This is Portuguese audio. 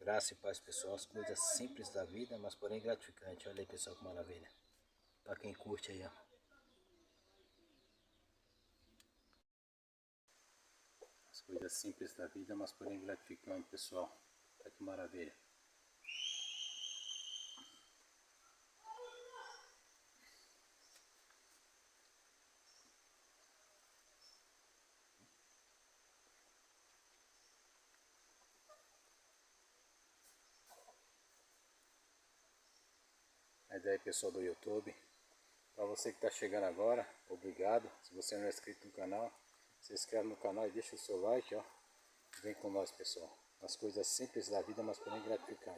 Graça e paz, pessoal. As coisas simples da vida, mas porém gratificante. Olha aí, pessoal, que maravilha. Para quem curte aí, ó. As coisas simples da vida, mas porém gratificante, pessoal. Olha que maravilha. Mas aí, pessoal do YouTube. Para você que está chegando agora, obrigado. Se você não é inscrito no canal, se inscreve no canal e deixa o seu like, ó. Vem com nós, pessoal. As coisas simples da vida, mas porém gratificantes.